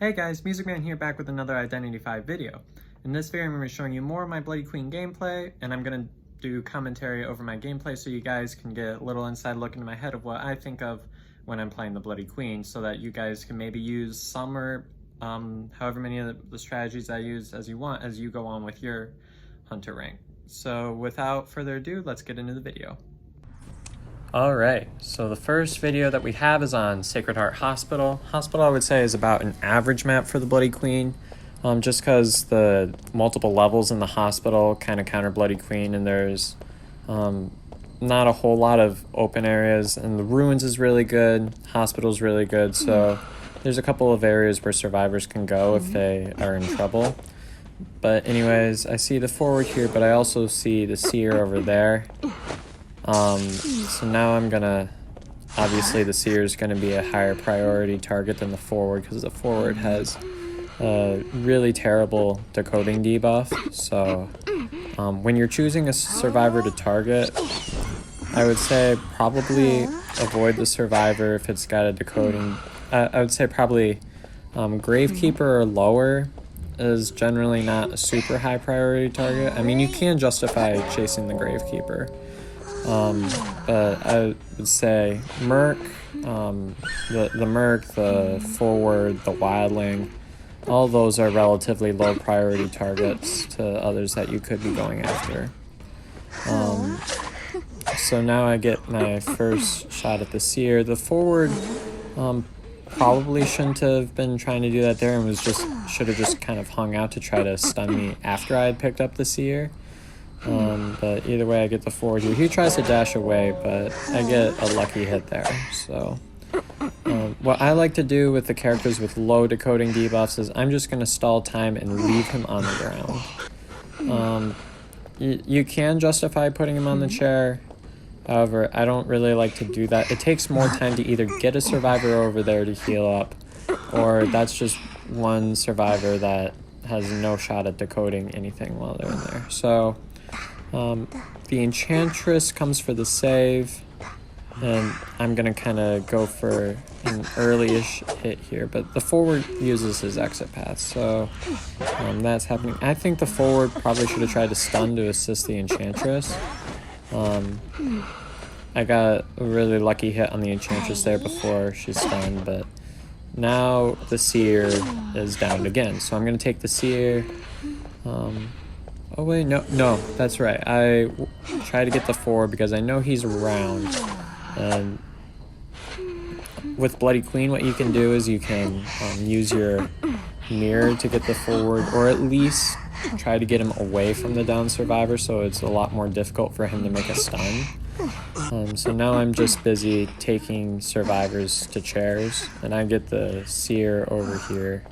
Hey guys, Music Man here, back with another Identity V video. In this video I'm going to be showing you more of my Bloody Queen gameplay, and I'm going to do commentary over my gameplay so you guys can get a little inside look into my head of what I think of when I'm playing the Bloody Queen, so that you guys can maybe use some or however many of the strategies I use as you want as you go on with your Hunter rank. So without further ado, let's get into the video. Alright, so the first video that we have is on Sacred Heart Hospital. Hospital, I would say, is about an average map for the Bloody Queen, just because the multiple levels in the hospital kind of counter Bloody Queen, and there's not a whole lot of open areas, and the Ruins is really good, Hospital's really good, so there's a couple of areas where survivors can go if they are in trouble. But anyways, I see the forward here, but I also see the seer over there. So now I'm gonna, obviously the seer is gonna be a higher priority target than the forward, because the forward has a really terrible decoding debuff. So when you're choosing a survivor to target, I would say probably avoid the survivor if it's got a decoding. I would say probably Gravekeeper or lower is generally not a super high priority target. I mean, you can justify chasing the Gravekeeper. But I would say Merc, the Merc, the Forward, the Wildling, all those are relatively low priority targets to others that you could be going after. So now I get my first shot at the seer. The Forward probably shouldn't have been trying to do that there, and should have just kind of hung out to try to stun me after I had picked up the seer. But either way, I get the forward here. He tries to dash away, but I get a lucky hit there. So what I like to do with the characters with low decoding debuffs is I'm just going to stall time and leave him on the ground. You can justify putting him on the chair. However, I don't really like to do that. It takes more time to either get a survivor over there to heal up, or that's just one survivor that has no shot at decoding anything while they're in there. So the Enchantress comes for the save, and I'm going to kind of go for an early-ish hit here, but the forward uses his exit path, so that's happening. I think the forward probably should have tried to stun to assist the Enchantress. I got a really lucky hit on the Enchantress there before she stunned, but now the seer is downed again, so I'm going to take the seer. Oh wait, no, that's right. I try to get the forward because I know he's around. And with Bloody Queen, what you can do is you can use your mirror to get the forward, or at least try to get him away from the down survivor, so it's a lot more difficult for him to make a stun. So now I'm just busy taking survivors to chairs, and I get the seer over here.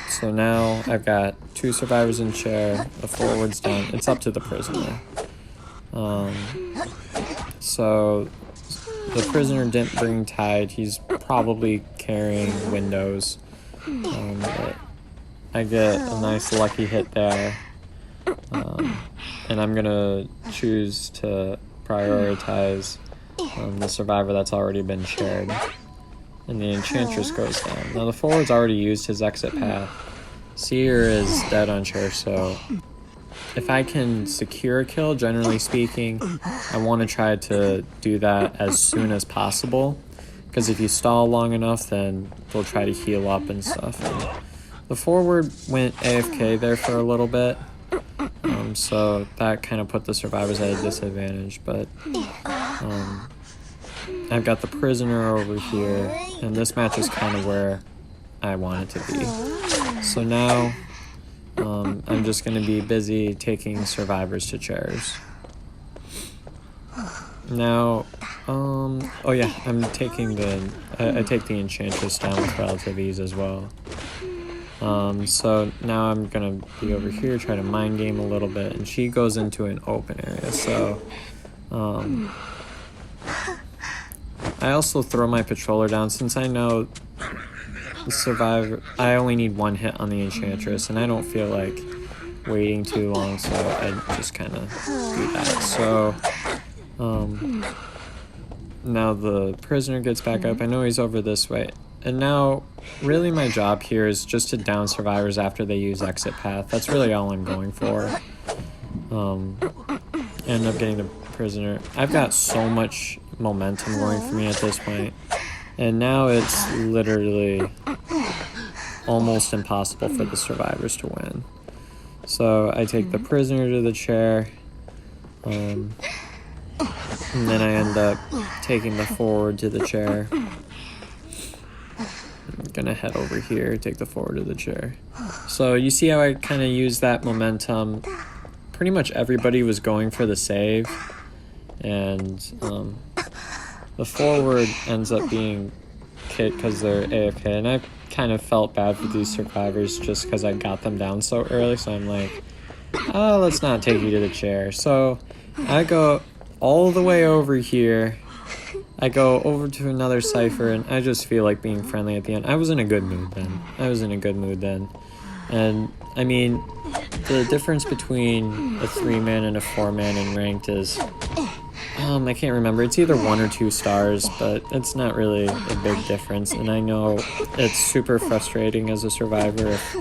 So now I've got two survivors in chair, the forward's down, it's up to the prisoner. So the prisoner didn't bring Tide, he's probably carrying Windows. But I get a nice lucky hit there. And I'm gonna choose to prioritize the survivor that's already been shared. And the Enchantress goes down. Now the forward's already used his exit path. Seer is dead on chair, so if I can secure a kill, generally speaking, I want to try to do that as soon as possible. Because if you stall long enough, then they'll try to heal up and stuff. And the forward went AFK there for a little bit. So that kind of put the survivors at a disadvantage. But I've got the prisoner over here, and this match is kind of where I want it to be. So now I'm just going to be busy taking survivors to chairs. Now, oh yeah, I'm taking I take the Enchantress down with relative ease as well. So now I'm going to be over here, try to mind game a little bit, and she goes into an open area, so I also throw my patroller down since I know the survivor. I only need one hit on the Enchantress, and I don't feel like waiting too long, so I just kind of do that. So now the prisoner gets back up. I know he's over this way. And now, really my job here is just to down survivors after they use exit path. That's really all I'm going for. End up getting the prisoner. I've got so much momentum going for me at this point. And now it's literally almost impossible for the survivors to win. So I take the prisoner to the chair. And then I end up taking the forward to the chair. I'm gonna head over here, take the forward to the chair. So you see how I kind of use that momentum. Pretty much everybody was going for the save, and the forward ends up being kicked because they're AFK, and I kind of felt bad for these survivors just because I got them down so early, so I'm like, oh, let's not take you to the chair. So I go all the way over here. I go over to another cipher, and I just feel like being friendly at the end. I was in a good mood then. And, I mean, the difference between a 3-man and a 4-man in ranked is, I can't remember. It's either 1 or 2 stars, but it's not really a big difference. And I know it's super frustrating as a survivor if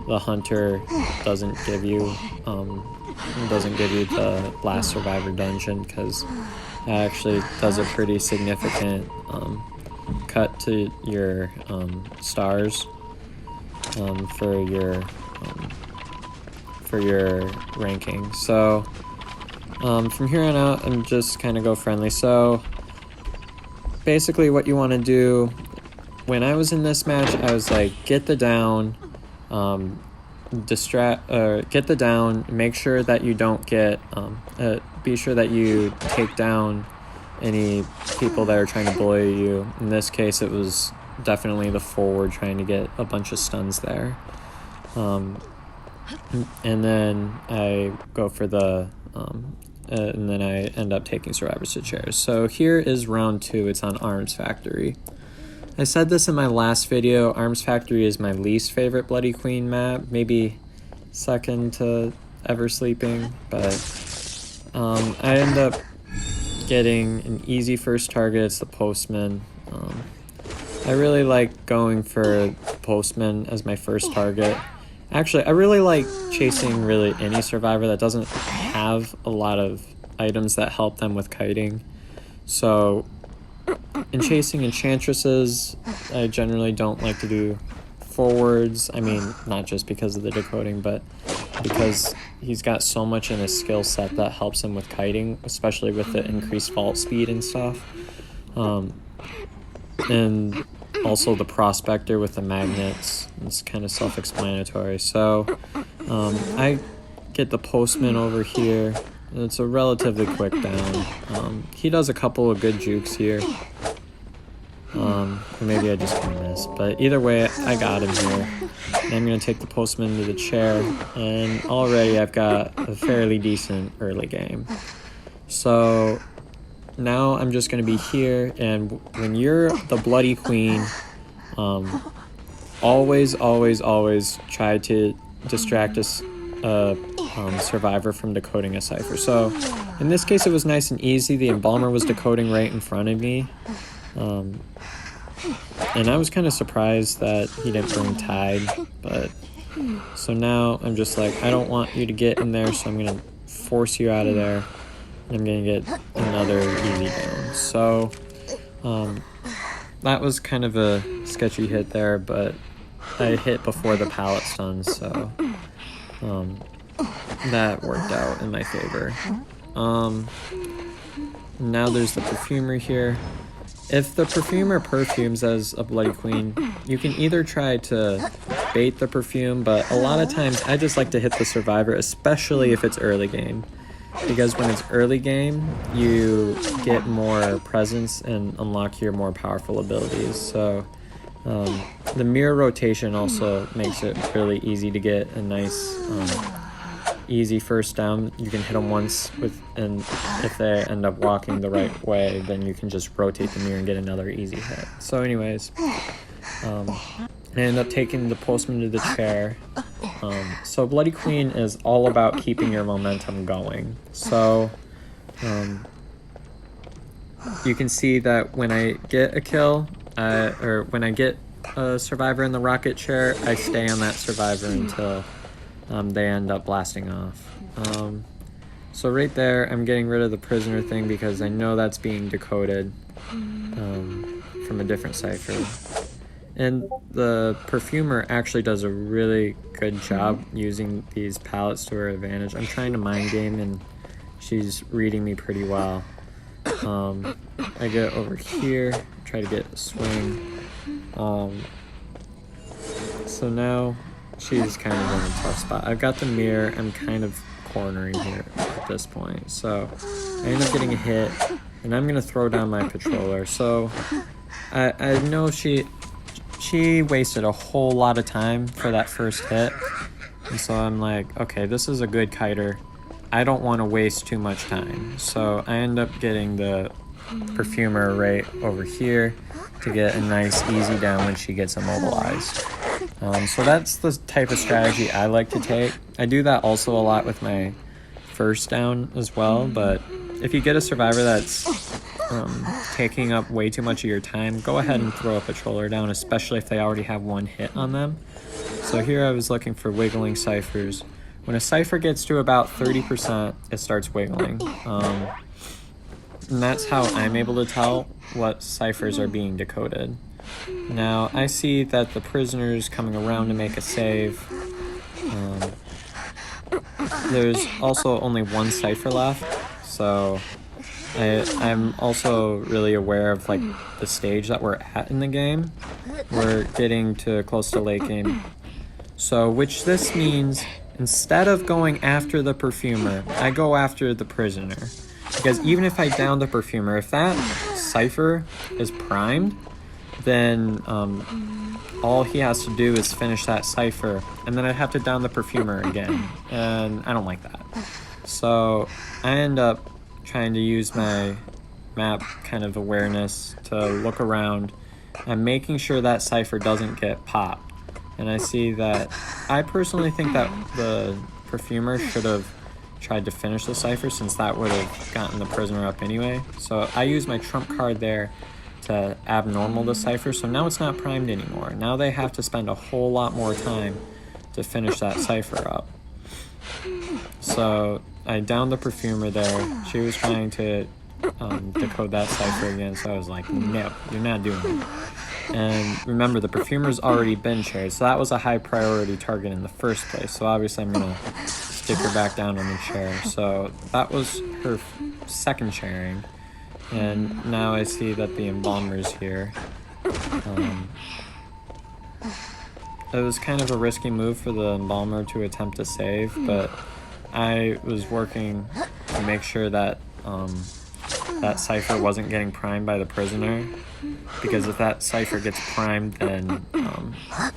the hunter doesn't give you the last survivor dungeon, because that actually does a pretty significant cut to your stars for your ranking. So from here on out, I'm just kind of go friendly. So basically what you want to do, when I was in this match, I was like, get the down, get the down, make sure that you don't get be sure that you take down any people that are trying to bully you. In this case, it was definitely the forward trying to get a bunch of stuns there. And then I go for the and then I end up taking survivors to chairs. So here is round 2. It's on Arms Factory. I said this in my last video, Arms Factory is my least favorite Bloody Queen map, maybe second to Ever Sleeping, but I end up getting an easy first target. It's the Postman. I really like going for Postman as my first target. Actually, I really like chasing really any survivor that doesn't have a lot of items that help them with kiting. So in chasing enchantresses, I generally don't like to do forwards. I mean, not just because of the decoding, but because he's got so much in his skill set that helps him with kiting, especially with the increased vault speed and stuff. And also the Prospector with the magnets. It's kind of self-explanatory. So I get the Postman over here. It's a relatively quick down. He does a couple of good jukes here. Or maybe I just kind of missed. But either way, I got him here. And I'm going to take the Postman to the chair. And already I've got a fairly decent early game. So now I'm just going to be here. And when you're the Bloody Queen, always try to distract us. Survivor from decoding a cipher. So in this case it was nice and easy. The Embalmer was decoding right in front of me, and I was kind of surprised that he didn't bring Tide, but so now I'm just like, I don't want you to get in there, so I'm gonna force you out of there, and I'm gonna get another easy down. So that was kind of a sketchy hit there, but I hit before the pallet stun, so that worked out in my favor. Now there's the Perfumer here. If the Perfumer perfumes as a Bloody Queen, you can either try to bait the perfume, but a lot of times I just like to hit the survivor, especially if it's early game. Because when it's early game, you get more presence and unlock your more powerful abilities. So the mirror rotation also makes it really easy to get a nice easy first down. You can hit them once and if they end up walking the right way, then you can just rotate the mirror and get another easy hit. So anyways, I end up taking the Postman to the chair. So Bloody Queen is all about keeping your momentum going. So you can see that when I get a kill, or when I get a survivor in the rocket chair, I stay on that survivor until they end up blasting off. So right there, I'm getting rid of the prisoner thing because I know that's being decoded from a different cipher. And the perfumer actually does a really good job using these pallets to her advantage. I'm trying to mind game and she's reading me pretty well. I get over here, try to get a swing. So now she's kind of in a tough spot. I've got the mirror, I'm kind of cornering here at this point. So I end up getting a hit and I'm gonna throw down my patroller. So I know she wasted a whole lot of time for that first hit. And so I'm like, okay, this is a good kiter. I don't want to waste too much time. So I end up getting the perfumer right over here to get a nice easy down when she gets immobilized. So that's the type of strategy I like to take. I do that also a lot with my first down as well, but if you get a survivor that's taking up way too much of your time, go ahead and throw a patroller down, especially if they already have one hit on them. So here I was looking for wiggling ciphers. When a cipher gets to about 30%, it starts wiggling. And that's how I'm able to tell what ciphers are being decoded. Now, I see that the prisoner's coming around to make a save. There's also only one cipher left, so I'm also really aware of like the stage that we're at in the game. We're getting to close to late game. So, which this means, instead of going after the perfumer, I go after the prisoner. Because even if I down the perfumer, if that cipher is primed, then all he has to do is finish that cipher, and then I'd have to down the perfumer again, and I don't like that. So I end up trying to use my map kind of awareness to look around and making sure that cipher doesn't get popped. And I see that I personally think that the perfumer should have tried to finish the cipher, since that would have gotten the prisoner up anyway. So I use my trump card there to abnormal the cipher, so now it's not primed anymore. Now they have to spend a whole lot more time to finish that cipher up. So I downed the perfumer there. She was trying to decode that cipher again, so I was like, no, you're not doing it. And remember, the perfumer's already been chaired, so that was a high priority target in the first place. So obviously I'm gonna stick her back down on the chair. So that was her second chairing. And now I see that the embalmer's here. It was kind of a risky move for the embalmer to attempt to save, but I was working to make sure that that cipher wasn't getting primed by the prisoner, because if that cipher gets primed, then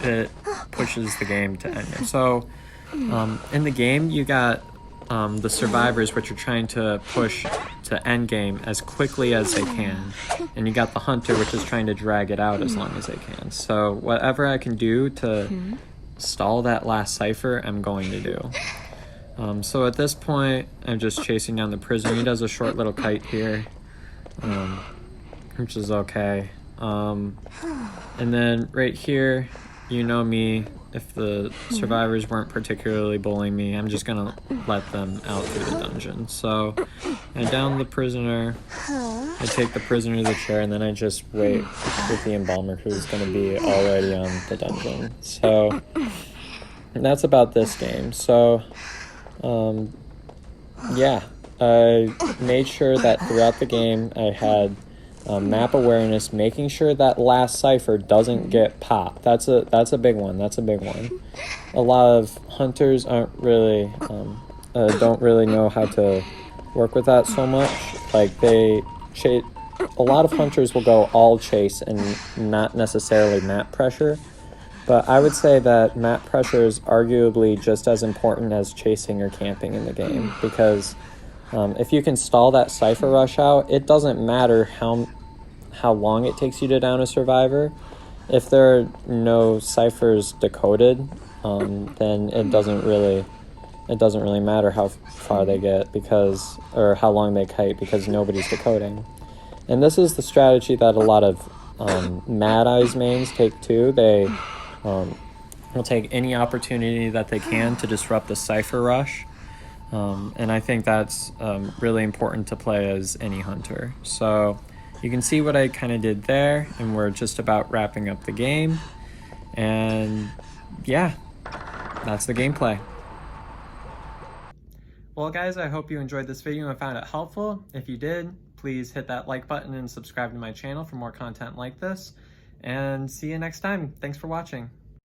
it pushes the game to end. So in the game, you got the survivors, which are trying to push to end game as quickly as they can, and you got the hunter, which is trying to drag it out as long as they can. So whatever I can do to stall that last cipher, I'm going to do. So at this point, I'm just chasing down the prisoner. He does a short little kite here, which is okay. And then right here, you know me, if the survivors weren't particularly bullying me, I'm just gonna let them out through the dungeon. So I down the prisoner, I take the prisoner to the chair, and then I just wait with the embalmer, who's gonna be already on the dungeon. So that's about this game. So yeah, I made sure that throughout the game I had map awareness, making sure that last cipher doesn't get popped. That's a big one. That's a big one. A lot of hunters aren't really don't really know how to work with that so much. Like a lot of hunters will go all chase and not necessarily map pressure. But I would say that map pressure is arguably just as important as chasing or camping in the game, because if you can stall that cipher rush out, it doesn't matter how long it takes you to down a survivor. If there are no ciphers decoded, then it doesn't really matter how far they get, or how long they kite, because nobody's decoding. And this is the strategy that a lot of Mad Eyes mains take too. They will take any opportunity that they can to disrupt the Cypher Rush. And I think that's really important to play as any hunter. So you can see what I kind of did there, and we're just about wrapping up the game. And yeah, that's the gameplay. Well guys, I hope you enjoyed this video and found it helpful. If you did, please hit that like button and subscribe to my channel for more content like this. And see you next time. Thanks for watching.